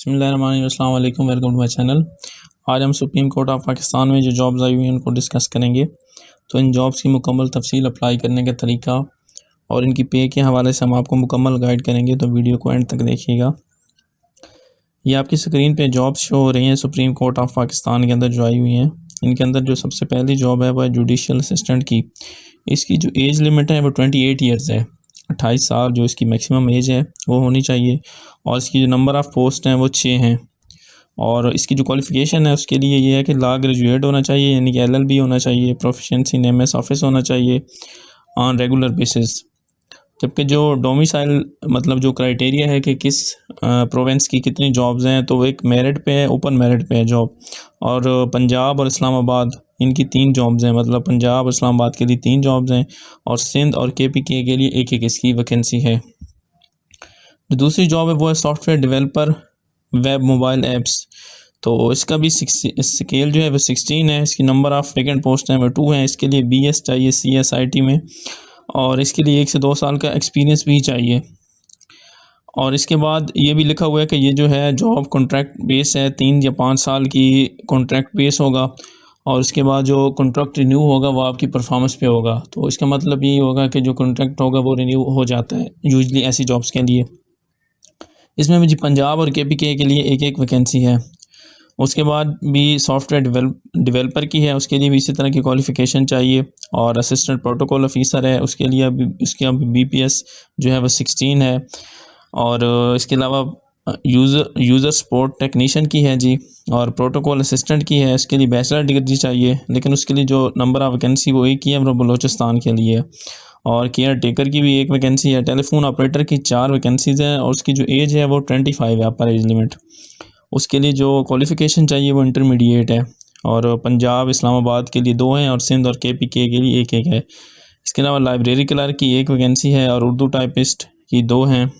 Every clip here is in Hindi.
बिस्मिल्लाहिर्रहमानिर्रहीम, अस्सलाम वालेकुम, वेलकम टू माय चैनल। आज हम सुप्रीम कोर्ट ऑफ पाकिस्तान में जो जॉब्स आई हुई हैं उनको डिस्कस करेंगे। तो इन जॉब्स की मुकम्मल तफसील, अप्लाई करने का तरीका और इनकी पे के हवाले से हम आपको मुकम्मल गाइड करेंगे, तो वीडियो को एंड तक देखिएगा। ये आपकी स्क्रीन पे जॉब्स शो हो रही हैं सुप्रीम कोर्ट ऑफ पाकिस्तान के अंदर जो आई हुई हैं। इनके अंदर जो सबसे पहली जॉब है वह जुडिशल असिस्टेंट की। इसकी जो एज लिमिट है वो 28 ईयर्स है। 28 साल जो इसकी मैक्सिमम एज है वो होनी चाहिए। और इसकी जो नंबर ऑफ़ पोस्ट हैं वो 6 हैं। और इसकी जो क्वालिफ़िकेशन है उसके लिए ये है कि लॉ ग्रेजुएट होना चाहिए, यानी कि LLB होना चाहिए, प्रोफिशिएंसी इन MS ऑफिस होना चाहिए ऑन रेगुलर बेसिस। जबकि जो डोमिसाइल मतलब जो क्राइटेरिया है कि किस प्रोविंस की कितनी जॉब्स हैं, तो वो एक मेरिट पे है, ओपन मेरिट पे है जॉब। और पंजाब और इस्लामाबाद इनकी 3 जॉब्स हैं, मतलब पंजाब और इस्लामाबाद के लिए 3 जॉब्स हैं और सिंध और KPK के लिए एक इसकी वैकेंसी है। जो दूसरी जॉब है वो है software developer web mobile apps. तो इसका भी स्केल जो है वो 16 है। इसकी नंबर ऑफ़ वैकेंट पोस्ट हैं वो 2 हैं। इसके लिए BS चाहिए CSIT में, और इसके लिए 1 से 2 साल का एक्सपीरियंस भी चाहिए। और इसके बाद ये भी लिखा हुआ है कि ये जो है जॉब कॉन्ट्रैक्ट बेस है, 3 या 5 साल की कॉन्ट्रैक्ट बेस होगा। और इसके बाद जो कॉन्ट्रैक्ट रिन्यू होगा वो आपकी परफॉर्मेंस पे होगा। तो इसका मतलब ये होगा कि जो कॉन्ट्रैक्ट होगा वो रिन्यू हो जाता है यूजुअली ऐसी जॉब्स के लिए। इसमें भी पंजाब और KPK के लिए एक वैकेंसी है। उसके बाद भी सॉफ्टवेयर डेवलपर की है, उसके लिए भी इसी तरह की क्वालिफ़िकेशन चाहिए। और असिस्टेंट प्रोटोकॉल ऑफिसर है, उसके लिए अभी BPS जो है वो 16 है। और इसके अलावा यूज़र सपोर्ट टेक्नीशियन की है जी, और प्रोटोकॉल असिस्टेंट की है, इसके लिए बैचलर डिग्री चाहिए। लेकिन उसके लिए जो नंबर ऑफ़ वैकेंसी वो एक ही है, वो बलोचिस्तान के लिए। और केयर टेकर की भी एक वैकेंसी है। टेलीफोन ऑपरेटर की 4 वैकेंसीज़ हैं और उसकी जो एज है वो 25 है, अपर एज लिमिट। उसके लिए जो क्वालिफ़िकेशन चाहिए वो इंटरमीडिएट है। और पंजाब इस्लामाबाद के लिए 2 हैं और सिंध और KPK के लिए एक है। इसके अलावा लाइब्रेरी क्लर्क की एक वैकेंसी है और उर्दू टाइपिस्ट की 2 हैं।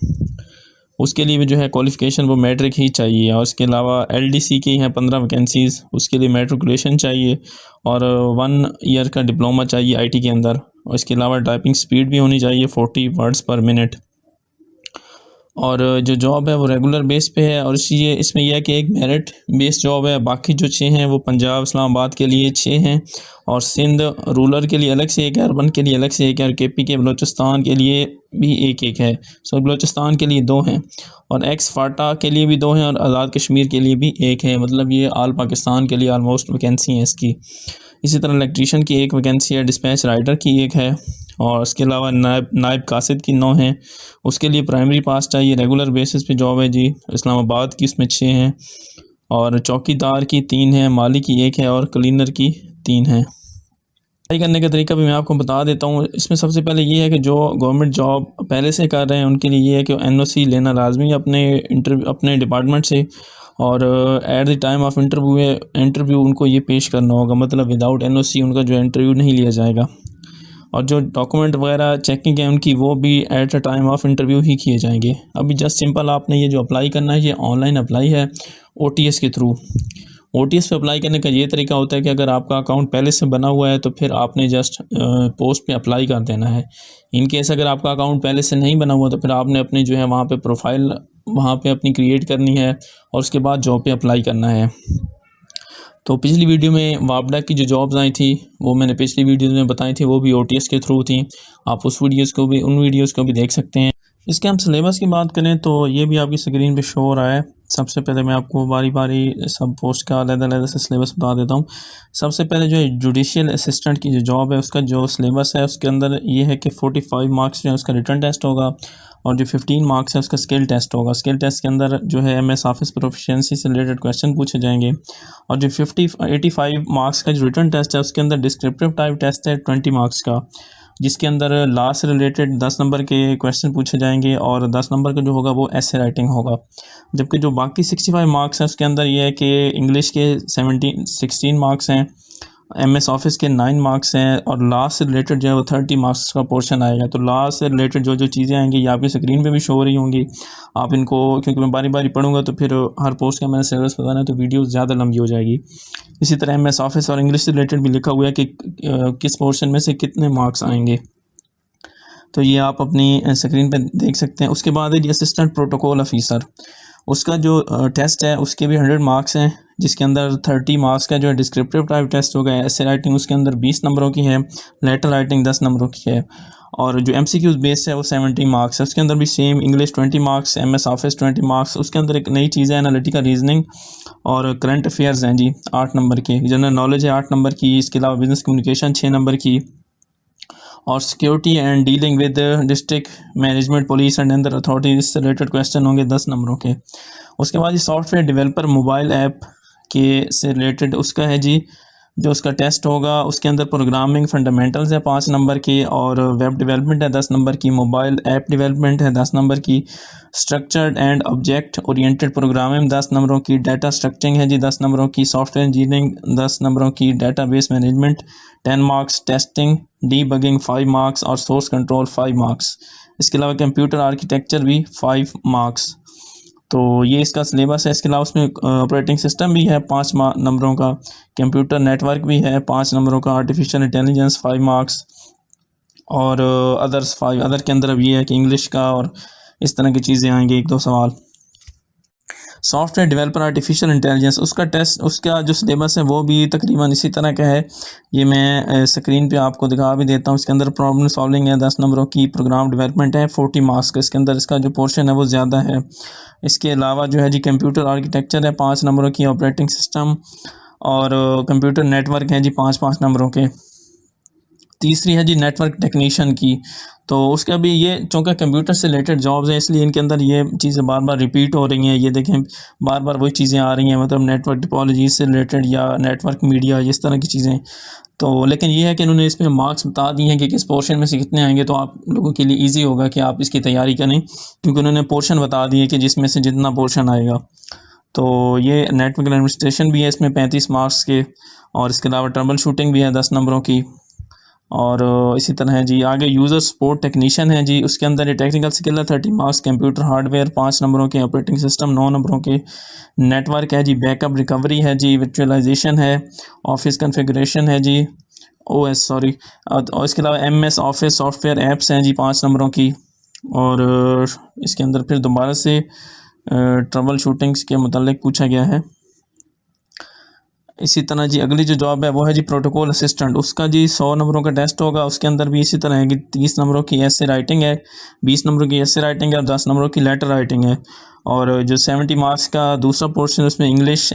उसके लिए भी जो है क्वालिफ़िकेशन वो मैट्रिक ही चाहिए। और इसके अलावा LDC की हैं 15 वैकेंसीज़, उसके लिए मैट्रिकुलेशन चाहिए और 1 ईयर का डिप्लोमा चाहिए IT के अंदर। और इसके अलावा टाइपिंग स्पीड भी होनी चाहिए 40 वर्ड्स पर मिनट। और जो जॉब है वो रेगुलर बेस पे है। और इसमें यह है कि एक मेरिट बेस जॉब है। बाकी जो 6 हैं वो पंजाब इस्लामाबाद के लिए 6 हैं और सिंध रूरल के लिए अलग से एक है, अर्बन के लिए अलग से एक है, और KPK बलोचिस्तान के लिए भी एक है। सो बलोचिस्तान के लिए 2 हैं और एक्स फाटा के लिए भी 2 हैं और आज़ाद कश्मीर के लिए भी एक है। मतलब ये आल पाकिस्तान के लिए आलमोस्ट वैकेंसी है इसकी। इसी तरह इलेक्ट्रीशियन की एक वैकेंसी है, डिस्पैच राइटर की एक है, और इसके अलावा नायब कासिद की 9 हैं। उसके लिए प्राइमरी पास चाहिए, रेगुलर बेसिस पे जॉब है जी। इस्लामाबाद की इसमें 6 हैं और चौकीदार की 3 हैं, माली की 1 है और क्लीनर की 3 हैं। अप्लाई करने का तरीका भी मैं आपको बता देता हूँ। इसमें सबसे पहले ये है कि जो गवर्नमेंट जॉब पहले से कर रहे हैं उनके लिए ये है कि NOC लेना लाजमी अपने डिपार्टमेंट से। और eight the time of interview उनको ये पेश करना होगा, मतलब विदाउट NOC उनका जो इंटरव्यू नहीं लिया जाएगा। और जो डॉक्यूमेंट वगैरह चेकिंग है उनकी वो भी at the time of interview ही किए जाएंगे। अभी जस्ट सिंपल आपने ये जो अप्लाई करना है ये ऑनलाइन अप्लाई है OTS के थ्रू। OTS पे अप्लाई करने का ये तरीका होता है कि अगर आपका अकाउंट पहले से बना हुआ है तो फिर आपने जस्ट पोस्ट पे अप्लाई कर देना है। इन केस अगर आपका अकाउंट पहले से नहीं बना हुआ तो फिर आपने अपनी जो है वहाँ पे प्रोफाइल वहाँ पे अपनी क्रिएट करनी है और उसके बाद जॉब पे अप्लाई करना है। तो पिछली वीडियो में वापडा की जो जॉब्स आई थी वो मैंने पिछली वीडियो में बताई थी, वो भी OTS के थ्रू थी। आप उन वीडियोज़ को भी देख सकते हैं। इसके हम सिलेबस की बात करें तो ये भी आपकी स्क्रीन पे शो हो रहा है। सबसे पहले मैं आपको बारी बारी सब पोस्ट का अलग-अलग से सिलेबस बता देता हूँ। सबसे पहले जो है जुडिशियल असिस्टेंट की जो जॉब है उसका जो सिलेबस है उसके अंदर ये है कि 45 मार्क्स जो है उसका रिटन टेस्ट होगा और जो 15 मार्क्स है उसका स्किल टेस्ट होगा। स्किल टेस्ट के अंदर जो है MS ऑफिस प्रोफिशिएंसी से रिलेटेड क्वेश्चन पूछे जाएंगे। और जो 85 मार्क्स का जो रिटन टेस्ट है उसके अंदर डिस्क्रिप्टिव टाइप टेस्ट है 20 मार्क्स का, जिसके अंदर लॉ से रिलेटेड 10 नंबर के क्वेश्चन पूछे जाएंगे और 10 नंबर का जो होगा वो ऐसे राइटिंग होगा। जबकि जो बाकी 65 मार्क्स हैं उसके अंदर ये है कि इंग्लिश के 16 मार्क्स हैं, MS ऑफिस के 9 मार्क्स हैं और लॉ से रिलेटेड जो है वो 30 मार्क्स का पोर्शन आएगा। तो लॉ से रिलेटेड जो जो चीज़ें आएंगी ये आपकी स्क्रीन पे भी शो हो रही होंगी। आप इनको, क्योंकि मैं बारी बारी पढ़ूंगा तो फिर हर पोस्ट का मैंने सिलेबस बताना है तो वीडियो ज़्यादा लंबी हो जाएगी। इसी तरह MS ऑफिस और इंग्लिश से रिलेटेड भी लिखा हुआ है कि किस पोर्शन में से कितने मार्क्स आएंगे, तो ये आप अपनी स्क्रीन पे देख सकते हैं। उसके बाद है जी असिस्टेंट प्रोटोकॉल ऑफिसर। उसका जो टेस्ट है उसके भी 100 मार्क्स हैं, जिसके अंदर 30 मार्क्स का जो है डिस्क्रिप्टिव टाइप टेस्ट होगा। ऐसे राइटिंग उसके अंदर 20 नंबरों की है, लेटर राइटिंग 10 नंबरों की है। और जो MCQs बेस है वो 70 मार्क्स है। उसके अंदर भी same English 20 marks, MS office 20 marks. उसके अंदर एक नई चीज़ है एनालिटिकल रीजनिंग और करंट अफेयर्स हैं जी 8 नंबर के। जनरल नॉलेज है 8 नंबर की। इसके अलावा बिजनेस कम्युनिकेशन 6 नंबर की, और security and dealing with district management police and other authorities से रिलेटेड क्वेश्चन होंगे 10 नंबरों के। उसके बाद ये सॉफ्टवेयर डेवलपर मोबाइल ऐप के से रिलेटेड उसका है जी, जो उसका टेस्ट होगा उसके अंदर प्रोग्रामिंग फंडामेंटल्स है 5 नंबर की, और वेब डेवलपमेंट है 10 नंबर की, मोबाइल ऐप डेवलपमेंट है 10 नंबर की, structured and object oriented programming 10 नंबरों की, डाटा स्ट्रक्चरिंग है जी 10 नंबरों की, सॉफ्टवेयर इंजीनियरिंग 10 नंबरों की, database management 10 marks, testing debugging 5 marks और सोर्स कंट्रोल 5 मार्क्स। इसके अलावा कंप्यूटर आर्किटेक्चर भी 5 मार्क्स। तो ये इसका सिलेबस है। इसके अलावा उसमें ऑपरेटिंग सिस्टम भी है 5 नंबरों का, कंप्यूटर नेटवर्क भी है 5 नंबरों का, आर्टिफिशियल इंटेलिजेंस 5 मार्क्स, और अदर्स 5। अदर के अंदर अब ये है कि इंग्लिश का और इस तरह की चीज़ें आएंगी 1-2 सवाल। सॉफ्टवेयर डेवलपर आर्टिफिशियल इंटेलिजेंस उसका टेस्ट, उसका जो सिलेबस है वो भी तकरीबन इसी तरह का है। ये मैं स्क्रीन पे आपको दिखा भी देता हूँ। इसके अंदर प्रॉब्लम सॉल्विंग है 10 नंबरों की, प्रोग्राम डेवलपमेंट है 40 मार्क्स का। इसके अंदर इसका जो पोर्शन है वो ज़्यादा है। इसके अलावा जो है जी कंप्यूटर आर्किटेक्चर है 5 नंबरों की, ऑपरेटिंग सिस्टम और कंप्यूटर नेटवर्क है जी 5-5 नंबरों के। तीसरी है जी नेटवर्क टेक्नीशियन की, तो उसका भी ये चूँकि कंप्यूटर से रिलेटेड जॉब्स हैं इसलिए इनके अंदर ये चीज़ें बार बार रिपीट हो रही हैं। ये देखें बार बार वही चीज़ें आ रही हैं, मतलब नेटवर्क टोपोलॉजी से रिलेटेड या नेटवर्क मीडिया इस तरह की चीज़ें। तो लेकिन ये है कि इन्होंने इसमें मार्क्स बता दिए हैं कि किस पोर्शन में से कितने आएंगे, तो आप लोगों के लिए ईजी होगा कि आप इसकी तैयारी करें, क्योंकि उन्होंने पोर्शन बता दिए कि जिसमें से जितना पोर्शन आएगा। तो ये नेटवर्क एडमिनिस्ट्रेशन भी है इसमें 35 मार्क्स के, और इसके अलावा ट्रबल शूटिंग भी है 10 नंबरों की। और इसी तरह है जी आगे यूज़र सपोर्ट टेक्नीशियन है जी, उसके अंदर ये टेक्निकल स्किल है 30 मार्क्स, कंप्यूटर हार्डवेयर 5 नंबरों के, ऑपरेटिंग सिस्टम 9 नंबरों के, नेटवर्क है जी, बैकअप रिकवरी है जी, वर्चुअलाइजेशन है, ऑफिस कॉन्फ़िगरेशन है जी, OS सॉरी, और इसके अलावा MS ऑफिस सॉफ्टवेयर ऐप्स हैं जी 5 नंबरों की। और इसके अंदर फिर दोबारा से ट्रबल शूटिंग्स के मुतालिक पूछा गया है। इसी तरह जी अगली जो जॉब है वो है जी प्रोटोकॉल असिस्टेंट, उसका जी 100 नंबरों का टेस्ट होगा। उसके अंदर भी इसी तरह है कि 30 नंबरों की ऐसे राइटिंग है, 20 नंबरों की ऐसे राइटिंग है और 10 नंबरों की लेटर राइटिंग है। और जो 70 मार्क्स का दूसरा पोर्शन है उसमें इंग्लिश,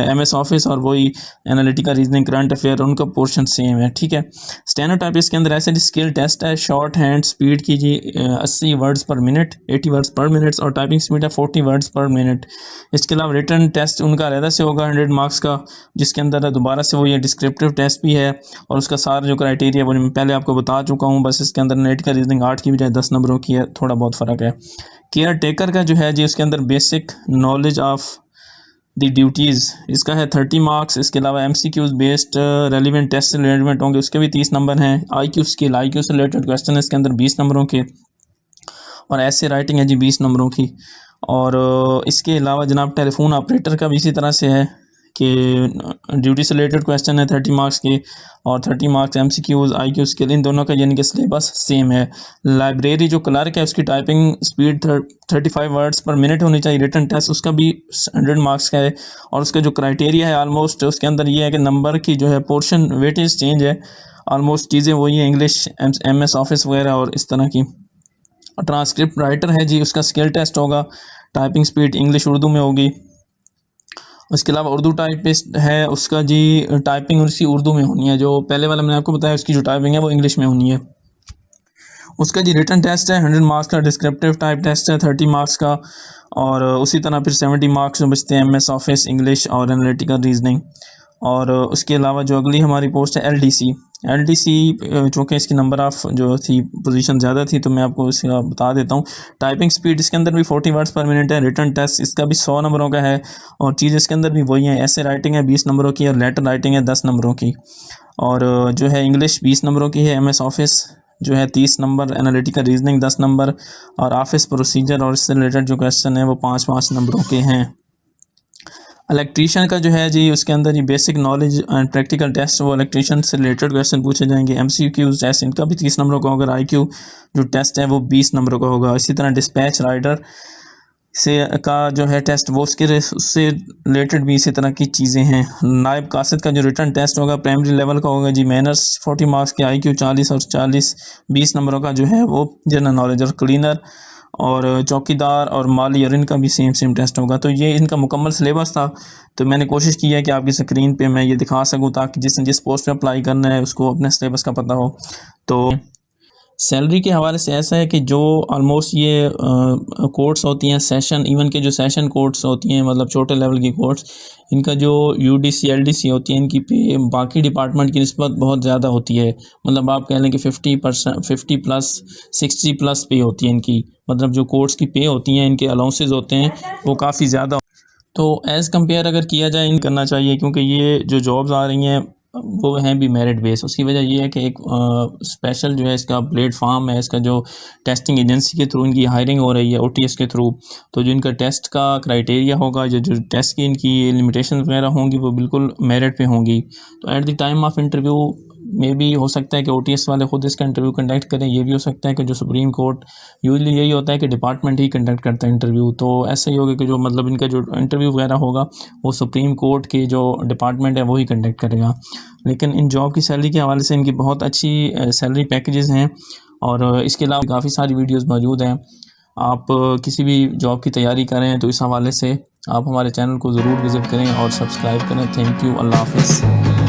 MS ऑफिस और वही एनालिटिकल रीजनिंग करंट अफेयर, उनका पोर्शन सेम है। ठीक है। स्टेनोटाइप इसके अंदर ऐसे स्किल टेस्ट है, शॉर्ट हैंड स्पीड की जी 80 वर्ड्स पर मिनट, 80 वर्ड्स पर मिनट, और टाइपिंग स्पीड है 40 वर्ड्स पर मिनट। इसके अलावा रिटर्न टेस्ट उनका अलग से होगा 100 मार्क्स का, जिसके अंदर दोबारा से वो ये डिस्क्रिप्टिव टेस्ट भी है, और उसका सारा जो क्राइटेरिया वो मैं पहले आपको बता चुका हूँ। बस इसके अंदर एनालिटिकल रीजनिंग 8 की बजाय 10 नंबरों की है, थोड़ा बहुत फ़र्क है। केयर टेकर का जो है जी उसके अंदर basic knowledge of the duties, इसका है 30 मार्क्स। इसके अलावा MCQs बेस्ड रेलिवेंट टेस्ट से रिलेवेंट होंगे, उसके भी 30 नंबर हैं। IQ स्किल, IQ से रिलेटेड क्वेश्चन है इसके अंदर 20 नंबरों के, और ऐसे राइटिंग है जी 20 नंबरों की। और इसके अलावा जनाब टेलीफोन ऑपरेटर का भी इसी तरह से है कि ड्यूटी से रिलेटेड क्वेश्चन है 30 मार्क्स के, और 30 मार्क्स MCQs, IQ स्किल, इन दोनों का यानी कि सिलेबस सेम है। लाइब्रेरी जो क्लर्क है उसकी टाइपिंग स्पीड 35 वर्ड्स पर मिनट होनी चाहिए। रिटर्न टेस्ट उसका भी 100 मार्क्स का है, और उसका जो क्राइटेरिया है ऑलमोस्ट उसके अंदर ये है कि नंबर की जो है पोर्शन वेटेज चेंज है, ऑलमोस्ट चीज़ें वही हैं, इंग्लिश, MS ऑफिस वगैरह और इस तरह की। ट्रांसक्रिप्ट राइटर है जी, उसका स्किल टेस्ट होगा, टाइपिंग स्पीड इंग्लिश उर्दू में होगी। उसके अलावा उर्दू टाइपिस्ट है, उसका जी टाइपिंग उसकी उर्दू में होनी है, जो पहले वाला मैंने आपको बताया उसकी जो टाइपिंग है वो इंग्लिश में होनी है। उसका जी रिटर्न टेस्ट है 100 मार्क्स का, डिस्क्रिप्टिव टाइप टेस्ट है 30 मार्क्स का, और उसी तरह फिर 70 मार्क्स में बचते हैं MS ऑफिस, इंग्लिश और एनालिटिकल रीजनिंग। और उसके अलावा जो अगली हमारी पोस्ट है LDC, चूँकि इसकी नंबर ऑफ़ जो थी पोजीशन ज़्यादा थी तो मैं आपको इसका बता देता हूँ। टाइपिंग स्पीड इसके अंदर भी 40 वर्ड्स पर मिनट है। रिटर्न टेस्ट इसका भी 100 नंबरों का है, और चीज़ इसके अंदर भी वही है, ऐसे राइटिंग है 20 नंबरों की, और लेटर राइटिंग है 10 नंबरों की। और जो है इंग्लिश 20 नंबरों की है, MS ऑफिस जो है 30 नंबर, एनालिटिकल रीजनिंग 10 नंबर, और ऑफिस प्रोसीजर और इससे रिलेटेड जो क्वेश्चन है वो 5-5 नंबरों के हैं। इलेक्ट्रीशियन का जो है जी उसके अंदर ये basic knowledge and practical test, वो इलेक्ट्रीशियन से रिलेटेड क्वेश्चन पूछे जाएंगे। MCQs टेस्ट इनका भी 30 नंबरों का होगा। IQ जो टेस्ट है वो 20 नंबरों का होगा। इसी तरह डिस्पैच राइडर से का जो है टेस्ट वो उससे रिलेटेड भी इसी तरह की चीज़ें हैं। नायब कासिद का जो रिटन टेस्ट होगा प्राइमरी लेवल का होगा जी। मैनर्स 40 मार्क्स के, IQ 40 और 20 नंबरों का जो है वो जनरल नॉलेज। और क्लीनर और चौकीदार और माली और इनका भी सेम टेस्ट होगा। तो ये इनका मुकम्मल सिलेबस था। तो मैंने कोशिश की है कि आपकी स्क्रीन पे मैं ये दिखा सकूँ ताकि जिस पोस्ट पे अप्लाई करना है उसको अपने सिलेबस का पता हो। तो सैलरी के हवाले से ऐसा है कि जो ऑलमोस्ट ये कोर्स होती हैं सेशन, इवन के जो सेशन कोर्स होती हैं मतलब छोटे लेवल की कोर्स, इनका जो UDC LDC होती है इनकी पे बाकी डिपार्टमेंट की निस्बत बहुत ज़्यादा होती है। मतलब आप कह लें कि 50% 50+ 60+ पे होती है इनकी। मतलब जो कोर्स की पे होती हैं, इनके अलाउंसेस होते हैं वो काफ़ी ज़्यादा। तो एज़ कम्पेयर अगर किया जाए इन करना चाहिए, क्योंकि ये जो जॉब्स आ रही हैं वो हैं भी मेरिट बेस। उसकी वजह ये है कि एक स्पेशल जो है इसका प्लेटफार्म है, इसका जो टेस्टिंग एजेंसी के थ्रू इनकी हायरिंग हो रही है OTS के थ्रू। तो जो इनका टेस्ट का क्राइटेरिया होगा, जो टेस्ट की इनकी लिमिटेशन वगैरह होंगी वो बिल्कुल मेरिट पे होंगी। तो eight the time of interview में भी हो सकता है कि OTS वाले ख़ुद इसका इंटरव्यू कंडक्ट करें। ये भी हो सकता है कि जो सुप्रीम कोर्ट, यूजली यही होता है कि डिपार्टमेंट ही कंडक्ट करता है इंटरव्यू। तो ऐसा ही होगा कि जो मतलब इनका जो इंटरव्यू वगैरह होगा वो सुप्रीम कोर्ट के जो डिपार्टमेंट है वही कंडक्ट करेगा। लेकिन इन जॉब की सैलरी के हवाले से इनकी बहुत अच्छी सैलरी पैकेजेस हैं। और इसके अलावा काफ़ी सारी वीडियोस मौजूद हैं। आप किसी भी जॉब की तैयारी करें तो इस हवाले से आप हमारे चैनल को ज़रूर विज़िट करें और सब्सक्राइब करें। Thank you. अल्लाह हाफ़िज़।